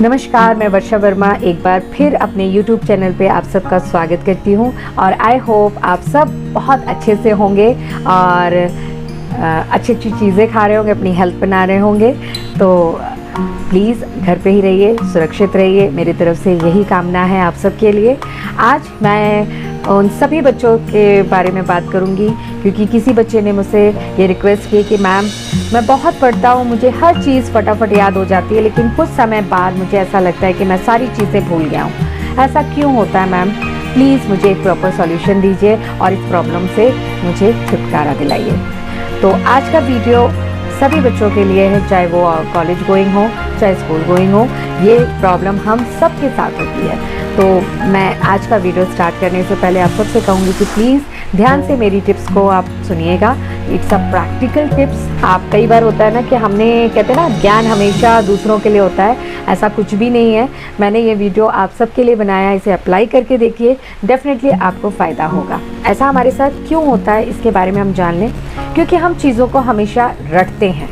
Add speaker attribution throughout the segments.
Speaker 1: नमस्कार, मैं वर्षा वर्मा एक बार फिर अपने YouTube चैनल पे आप सबका स्वागत करती हूँ और आई होप आप सब बहुत अच्छे से होंगे और अच्छी अच्छी चीज़ें खा रहे होंगे, अपनी हेल्थ बना रहे होंगे। तो प्लीज़ घर पे ही रहिए, सुरक्षित रहिए, मेरी तरफ से यही कामना है आप सब के लिए। आज मैं उन सभी बच्चों के बारे में बात करूंगी क्योंकि किसी बच्चे ने मुझसे ये रिक्वेस्ट की कि मैम मैं बहुत पढ़ता हूँ, मुझे हर चीज़ फटाफट याद हो जाती है, लेकिन कुछ समय बाद मुझे ऐसा लगता है कि मैं सारी चीज़ें भूल गया हूँ। ऐसा क्यों होता है मैम? प्लीज़ मुझे एक प्रॉपर सॉल्यूशन दीजिए और इस प्रॉब्लम से मुझे छुटकारा दिलाइए। तो आज का वीडियो सभी बच्चों के लिए है, चाहे वो कॉलेज गोइंग हो चाहे स्कूल गोइंग हो, ये प्रॉब्लम हम सब के साथ होती है। तो मैं आज का वीडियो स्टार्ट करने से पहले आप सबसे कहूँगी कि प्लीज़ ध्यान से मेरी टिप्स को आप सुनिएगा। It's a practical tips. आप कई बार होता है ना कि हमने कहते हैं ना ज्ञान हमेशा दूसरों के लिए होता है, ऐसा कुछ भी नहीं है। मैंने ये वीडियो आप सबके लिए बनाया है, इसे अप्लाई करके देखिए, डेफिनेटली आपको फ़ायदा होगा। ऐसा हमारे साथ क्यों होता है इसके बारे में हम जान लें। क्योंकि हम चीज़ों को हमेशा रटते हैं,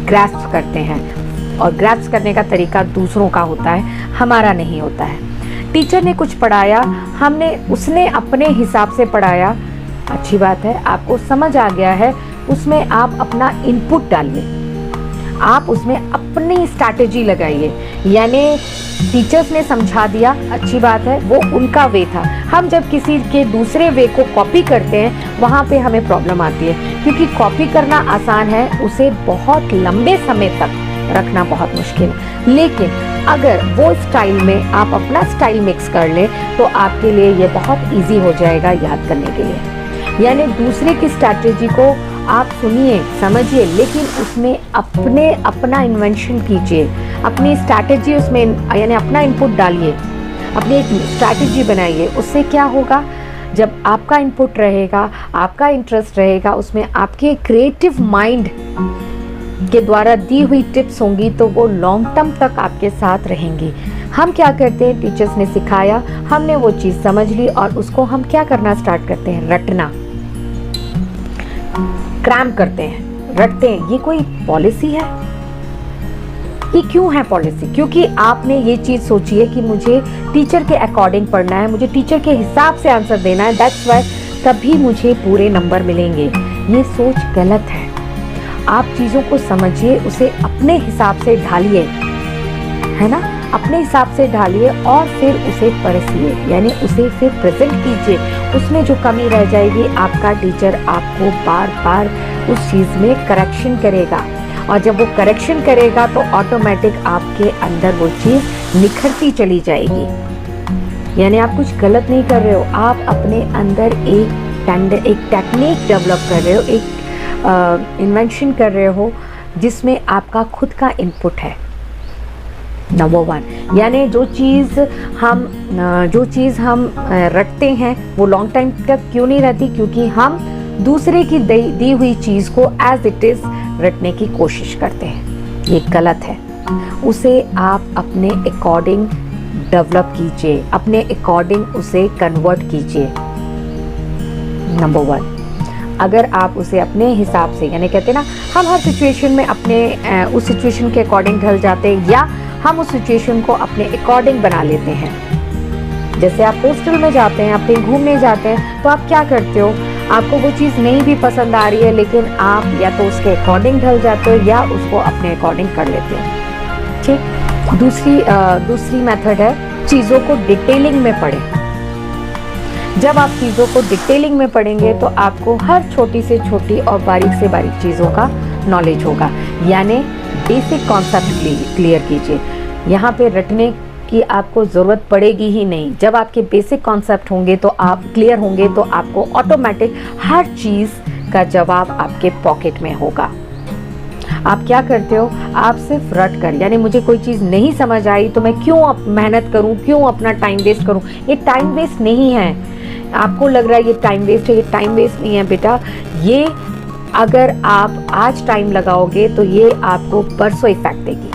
Speaker 1: ग्रैस्प करते हैं और ग्रैस्प करने का तरीका दूसरों का होता है, हमारा नहीं होता है। टीचर ने कुछ पढ़ाया, उसने अपने हिसाब से पढ़ाया, अच्छी बात है, आपको समझ आ गया है, उसमें आप अपना इनपुट डालिए, आप उसमें अपनी स्ट्रैटेजी लगाइए। यानी टीचर्स ने समझा दिया, अच्छी बात है, वो उनका वे था। हम जब किसी के दूसरे वे को कॉपी करते हैं वहाँ पे हमें प्रॉब्लम आती है, क्योंकि कॉपी करना आसान है, उसे बहुत लंबे समय तक रखना बहुत मुश्किल। लेकिन अगर वो स्टाइल में आप अपना स्टाइल मिक्स कर लें तो आपके लिए ये बहुत इजी हो जाएगा याद करने के लिए। यानी दूसरे की स्ट्रैटेजी को आप सुनिए, समझिए, लेकिन उसमें अपना इन्वेंशन कीजिए, अपनी स्ट्रैटेजी उसमें यानी अपना इनपुट डालिए, अपनी एक स्ट्रैटेजी बनाइए। उससे क्या होगा, जब आपका इनपुट रहेगा, आपका इंटरेस्ट रहेगा, उसमें आपके क्रिएटिव माइंड के द्वारा दी हुई टिप्स होंगी तो वो लॉन्ग टर्म तक आपके साथ रहेंगी। हम क्या करते हैं, टीचर्स ने सिखाया, हमने वो चीज़ समझ ली और उसको हम क्या करना स्टार्ट करते हैं, रटना, क्रैम करते हैं, रटते हैं। ये कोई पॉलिसी है? ये क्यों है पॉलिसी? क्योंकि आपने ये चीज़ सोची है कि मुझे टीचर के अकॉर्डिंग पढ़ना है, मुझे टीचर के हिसाब से आंसर देना है, दैट्स वाई तभी मुझे पूरे नंबर मिलेंगे। ये सोच गलत है। आप चीज़ों को समझिए, उसे अपने हिसाब से ढालिए, है ना, अपने हिसाब से ढालिए और फिर उसे परसिए, यानी उसे फिर प्रेजेंट कीजिए। उसमें जो कमी रह जाएगी, आपका टीचर आपको बार बार उस चीज़ में करेक्शन करेगा और जब वो करेक्शन करेगा तो ऑटोमेटिक आपके अंदर वो चीज़ निखरती चली जाएगी। यानी आप कुछ गलत नहीं कर रहे हो, आप अपने अंदर एक टेक्निक डेवलप कर रहे हो, एक इन्वेंशन कर रहे हो जिसमें आपका खुद का इनपुट है। नंबर 1, यानी जो चीज़ हम रटते हैं वो लॉन्ग टाइम तक क्यों नहीं रहती? क्योंकि हम दूसरे की दी हुई चीज़ को एज इट इज़ रटने की कोशिश करते हैं। ये गलत है। उसे आप अपने अकॉर्डिंग डेवलप कीजिए, अपने अकॉर्डिंग उसे कन्वर्ट कीजिए। नंबर 1, अगर आप उसे अपने हिसाब से, यानी कहते हैं ना, हम हर सिचुएशन में अपने उस सिचुएशन के अकॉर्डिंग ढल जाते हैं या हम उस सिचुएशन को अपने अकॉर्डिंग बना लेते हैं। जैसे आप हॉस्टल में जाते हैं, आप कहीं घूमने जाते हैं, तो आप क्या करते हो, आपको वो चीज़ नहीं भी पसंद आ रही है लेकिन आप या तो उसके अकॉर्डिंग ढल जाते हो या उसको अपने अकॉर्डिंग कर लेते हो। ठीक। दूसरी मेथड है, चीज़ों को डिटेलिंग में पढ़ें। जब आप चीज़ों को डिटेलिंग में पढ़ेंगे तो आपको हर छोटी से छोटी और बारीक से बारीक चीज़ों का नॉलेज होगा। यानी बेसिक कॉन्सेप्ट क्लियर कीजिए। यहाँ पे रटने की आपको ज़रूरत पड़ेगी ही नहीं। जब आपके बेसिक कॉन्सेप्ट होंगे तो आप क्लियर होंगे तो आपको ऑटोमेटिक हर चीज़ का जवाब आपके पॉकेट में होगा। आप क्या करते हो, आप सिर्फ रट कर, यानी मुझे कोई चीज़ नहीं समझ आई तो मैं क्यों मेहनत करूं, क्यों अपना टाइम वेस्ट करूं? ये टाइम वेस्ट नहीं है। आपको लग रहा है ये टाइम वेस्ट है, ये टाइम वेस्ट नहीं है बेटा। ये अगर आप आज टाइम लगाओगे तो ये आपको परसों इफेक्ट देगी।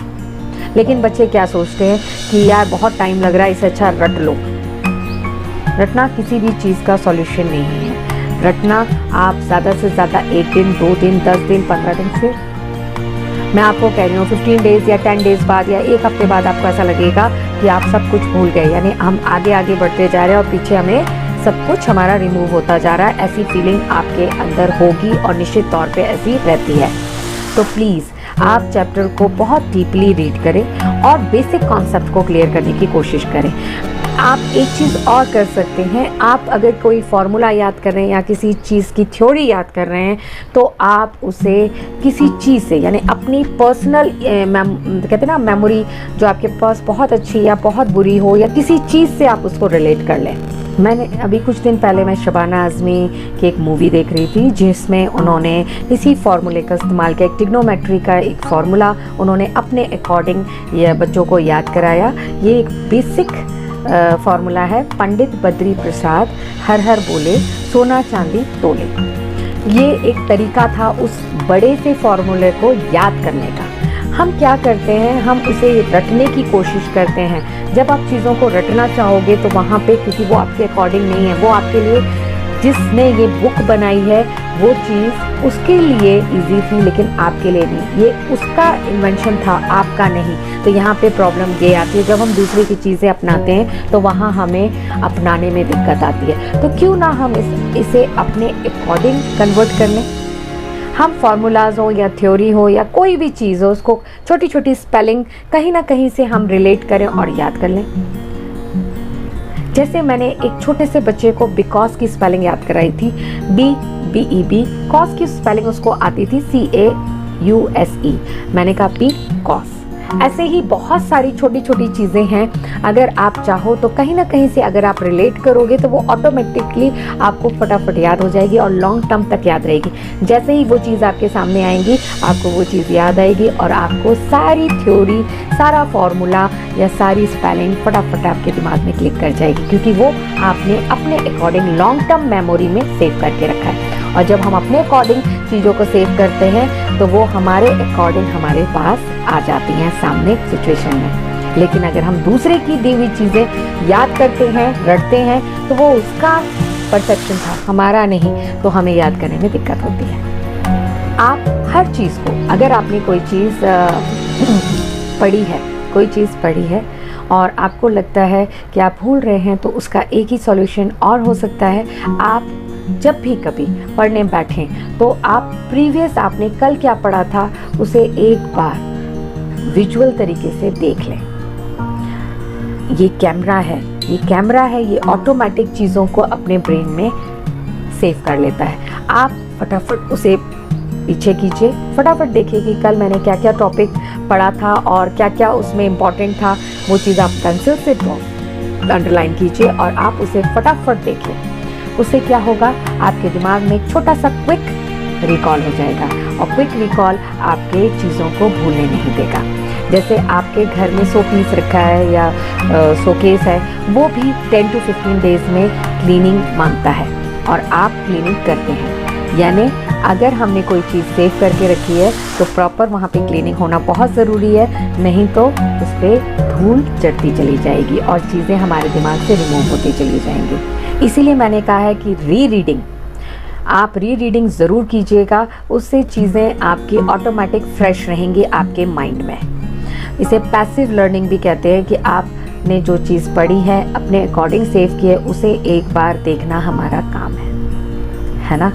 Speaker 1: लेकिन बच्चे क्या सोचते हैं कि यार बहुत टाइम लग रहा है, इससे अच्छा रट लो। रटना किसी भी चीज़ का सॉल्यूशन नहीं है। रटना आप ज़्यादा से ज़्यादा 1 दिन, 2 दिन, 10 दिन, 15 दिन, फिर मैं आपको कह रही हूँ 15 डेज़ या 10 डेज़ बाद या एक हफ्ते बाद आपको ऐसा लगेगा कि आप सब कुछ भूल गए, यानी हम आगे आगे बढ़ते जा रहे हैं और पीछे हमें सब कुछ हमारा रिमूव होता जा रहा है। ऐसी फीलिंग आपके अंदर होगी और निश्चित तौर पे ऐसी रहती है। तो प्लीज़ आप चैप्टर को बहुत डीपली रीड करें और बेसिक कॉन्सेप्ट को क्लियर करने की कोशिश करें। आप एक चीज़ और कर सकते हैं, आप अगर कोई फार्मूला याद कर रहे हैं या किसी चीज़ की थ्योरी याद कर रहे हैं तो आप उसे किसी चीज़ से, यानी अपनी पर्सनल कहते हैं ना मेमोरी जो आपके पास बहुत अच्छी या बहुत बुरी हो, या किसी चीज़ से आप उसको रिलेट कर लें। मैंने अभी कुछ दिन पहले मैं शबाना आज़मी की एक मूवी देख रही थी जिसमें उन्होंने इसी फार्मूले का इस्तेमाल किया। एक ट्रिग्नोमेट्री का एक फार्मूला उन्होंने अपने अकॉर्डिंग ये बच्चों को याद कराया। ये एक बेसिक फार्मूला है, पंडित बद्री प्रसाद हर हर बोले सोना चांदी तोले। ये एक तरीका था उस बड़े से फार्मूले को याद करने का। हम क्या करते हैं, हम उसे रटने की कोशिश करते हैं। जब आप चीज़ों को रटना चाहोगे तो वहाँ पे, क्योंकि वो आपके अकॉर्डिंग नहीं है, वो आपके लिए, जिसने ये बुक बनाई है वो चीज़ उसके लिए इजी थी लेकिन आपके लिए नहीं, ये उसका इन्वेंशन था, आपका नहीं। तो यहाँ पे प्रॉब्लम ये आती है, जब हम दूसरे की चीज़ें अपनाते हैं तो वहाँ हमें अपनाने में दिक्कत आती है। तो क्यों ना हम इसे अपने अकॉर्डिंग कन्वर्ट कर लें। हम फार्मूलाज हो या थ्योरी हो या कोई भी चीज़ हो, उसको छोटी छोटी स्पेलिंग कहीं ना कहीं से हम रिलेट करें और याद कर लें। जैसे मैंने एक छोटे से बच्चे को बिकॉज की स्पेलिंग याद कराई थी, BEB, कॉस की स्पेलिंग उसको आती थी CAUSE, मैंने कहा पी कॉस। ऐसे ही बहुत सारी छोटी छोटी चीज़ें हैं, अगर आप चाहो तो कहीं ना कहीं से अगर आप रिलेट करोगे तो वो ऑटोमेटिकली आपको फटाफट याद हो जाएगी और लॉन्ग टर्म तक याद रहेगी। जैसे ही वो चीज़ आपके सामने आएंगी आपको वो चीज़ याद आएगी और आपको सारी थ्योरी, सारा फार्मूला या सारी स्पेलिंग फटाफट आपके दिमाग में क्लिक कर जाएगी, क्योंकि वो आपने अपने अकॉर्डिंग लॉन्ग टर्म मेमोरी में सेव करके रखा है। और जब हम अपने अकॉर्डिंग चीज़ों को सेव करते हैं तो वो हमारे अकॉर्डिंग हमारे पास आ जाती हैं सामने सिचुएशन में। लेकिन अगर हम दूसरे की दी हुई चीज़ें याद करते हैं, रटते हैं, तो वो उसका परसेप्शन था, हमारा नहीं, तो हमें याद करने में दिक्कत होती है। आप हर चीज़ को, अगर आपने कोई चीज़ पढ़ी है, कोई चीज़ पढ़ी है और आपको लगता है कि आप भूल रहे हैं, तो उसका एक ही सॉल्यूशन और हो सकता है। आप जब भी कभी पढ़ने बैठें तो आप प्रीवियस आपने कल क्या पढ़ा था उसे एक बार विजुअल तरीके से देख लें। ये कैमरा है, ये कैमरा है, ये ऑटोमेटिक चीज़ों को अपने ब्रेन में सेव कर लेता है। आप फटाफट उसे पीछे कीजिए, फटाफट देखिए कि कल मैंने क्या क्या टॉपिक पढ़ा था और क्या क्या उसमें इम्पॉर्टेंट था। वो चीज़ आप पेंसिल से अंडरलाइन कीजिए और आप उसे फटाफट देखिए। उससे क्या होगा, आपके दिमाग में एक छोटा सा क्विक रिकॉल हो जाएगा और क्विक रिकॉल आपके चीज़ों को भूलने नहीं देगा। जैसे आपके घर में शोपीस रखा है या शोकेस है, वो भी 10 to 15 डेज़ में क्लीनिंग मांगता है और आप क्लीनिंग करते हैं। यानी अगर हमने कोई चीज़ सेव करके रखी है तो प्रॉपर वहाँ पे क्लीनिंग होना बहुत ज़रूरी है, नहीं तो उस पर धूल चढ़ती चली जाएगी और चीज़ें हमारे दिमाग से रिमूव होती चली जाएंगी। इसीलिए मैंने कहा है कि रीडिंग, आप रीडिंग ज़रूर कीजिएगा, उससे चीज़ें आपकी ऑटोमेटिक फ्रेश रहेंगी आपके माइंड में। इसे पैसिव लर्निंग भी कहते हैं कि आपने जो चीज़ पढ़ी है अपने अकॉर्डिंग सेव की है, उसे एक बार देखना हमारा काम है ना।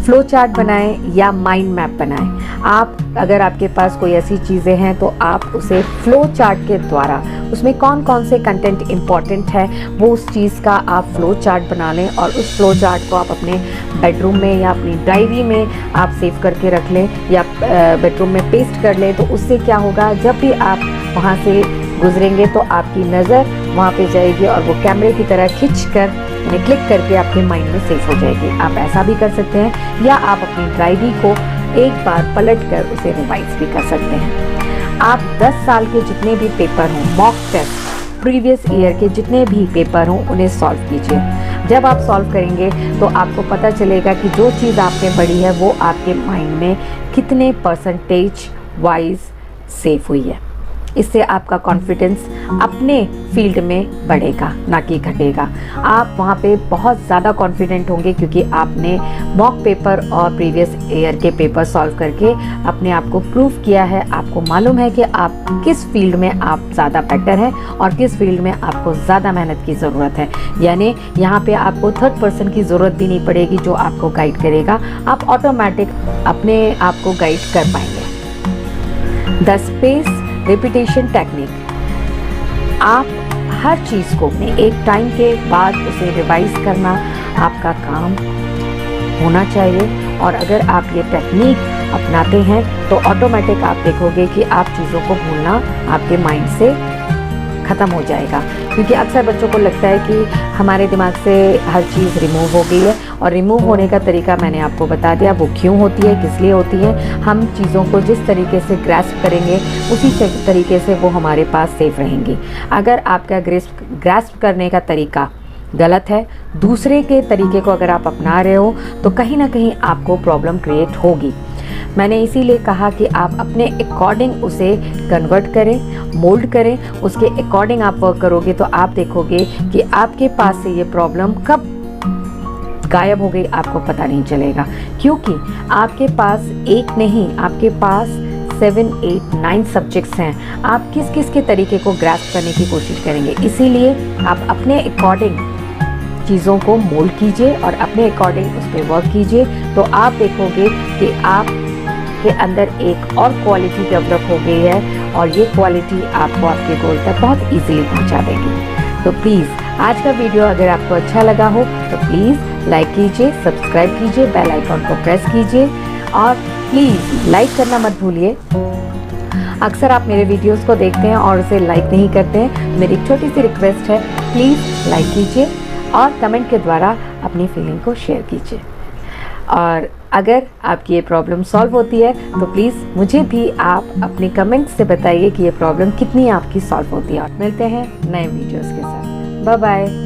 Speaker 1: फ्लो चार्ट बनाएं या माइंड मैप बनाएं। आप अगर आपके पास कोई ऐसी चीज़ें हैं तो आप उसे फ्लो चार्ट के द्वारा, उसमें कौन कौन से कंटेंट इम्पॉर्टेंट है वो उस चीज़ का आप फ्लो चार्ट बना लें और उस फ्लो चार्ट को आप अपने बेडरूम में या अपनी डायरी में आप सेव करके रख लें या बेडरूम में पेस्ट कर लें। तो उससे क्या होगा, जब भी आप वहाँ से गुजरेंगे तो आपकी नज़र वहाँ पे जाएगी और वो कैमरे की तरह खिंच कर क्लिक करके आपके माइंड में सेव हो जाएगी। आप ऐसा भी कर सकते हैं या आप अपनी डायरी को एक बार पलट कर उसे रिवाइज भी कर सकते हैं। आप 10 साल के जितने भी पेपर हों, मॉक टेस्ट, प्रीवियस ईयर के जितने भी पेपर हों, उन्हें सॉल्व कीजिए। जब आप सॉल्व करेंगे तो आपको पता चलेगा कि जो चीज़ आपने पढ़ी है वो आपके माइंड में कितने % वाइज सेव हुई है। इससे आपका कॉन्फिडेंस अपने फील्ड में बढ़ेगा, ना कि घटेगा। आप वहाँ पे बहुत ज़्यादा कॉन्फिडेंट होंगे क्योंकि आपने मॉक पेपर और प्रीवियस ईयर के पेपर सॉल्व करके अपने आप को प्रूव किया है। आपको मालूम है कि आप किस फील्ड में आप ज़्यादा बेटर हैं और किस फील्ड में आपको ज़्यादा मेहनत की ज़रूरत है। यानी यहाँ पे आपको थर्ड पर्सन की ज़रूरत भी नहीं पड़ेगी जो आपको गाइड करेगा, आप ऑटोमेटिक अपने आप को गाइड कर पाएंगे। द स्पेस रिपीटेशन टेक्निक, आप हर चीज़ को अपने एक टाइम के बाद उसे रिवाइज करना आपका काम होना चाहिए। और अगर आप ये टेक्निक अपनाते हैं तो ऑटोमेटिक आप देखोगे कि आप चीज़ों को भूलना आपके माइंड से ख़त्म हो जाएगा। क्योंकि अक्सर बच्चों को लगता है कि हमारे दिमाग से हर चीज़ रिमूव हो गई है, और रिमूव होने का तरीका मैंने आपको बता दिया, वो क्यों होती है, किस लिए होती है। हम चीज़ों को जिस तरीके से ग्रैस्प करेंगे उसी तरीके से वो हमारे पास सेफ रहेंगी। अगर आपका ग्रैस्प करने का तरीका गलत है, दूसरे के तरीके को अगर आप अपना रहे हो, तो कहीं ना कहीं आपको प्रॉब्लम क्रिएट होगी। मैंने इसीलिए कहा कि आप अपने अकॉर्डिंग उसे कन्वर्ट करें, मोल्ड करें, उसके अकॉर्डिंग आप वर्क करोगे तो आप देखोगे कि आपके पास से ये प्रॉब्लम कब गायब हो गई आपको पता नहीं चलेगा। क्योंकि आपके पास एक नहीं, आपके पास 7, 8, 9 सब्जेक्ट्स हैं। आप किस किस के तरीके को ग्रैस्प करने की कोशिश करेंगे। इसीलिए आप अपने अकॉर्डिंग चीज़ों को मोल्ड कीजिए और अपने अकॉर्डिंग उस पर वर्क कीजिए, तो आप देखोगे कि आप के अंदर एक और क्वालिटी डेवलप हो गई है, और ये क्वालिटी आपको आपके गोल तक बहुत इजीली पहुंचा देगी। तो प्लीज़ आज का वीडियो अगर आपको अच्छा लगा हो तो प्लीज़ लाइक कीजिए, सब्सक्राइब कीजिए, बेल आइकॉन को प्रेस कीजिए, और प्लीज़ लाइक करना मत भूलिए। अक्सर आप मेरे वीडियोस को देखते हैं और उसे लाइक नहीं करते हैं। मेरी एक छोटी सी रिक्वेस्ट है, प्लीज़ लाइक कीजिए और कमेंट के द्वारा अपनी फीलिंग को शेयर कीजिए। और अगर आपकी ये प्रॉब्लम सॉल्व होती है तो प्लीज़ मुझे भी आप अपने कमेंट से बताइए कि ये प्रॉब्लम कितनी आपकी सॉल्व होती है। और मिलते हैं नए वीडियोस के साथ। Bye bye.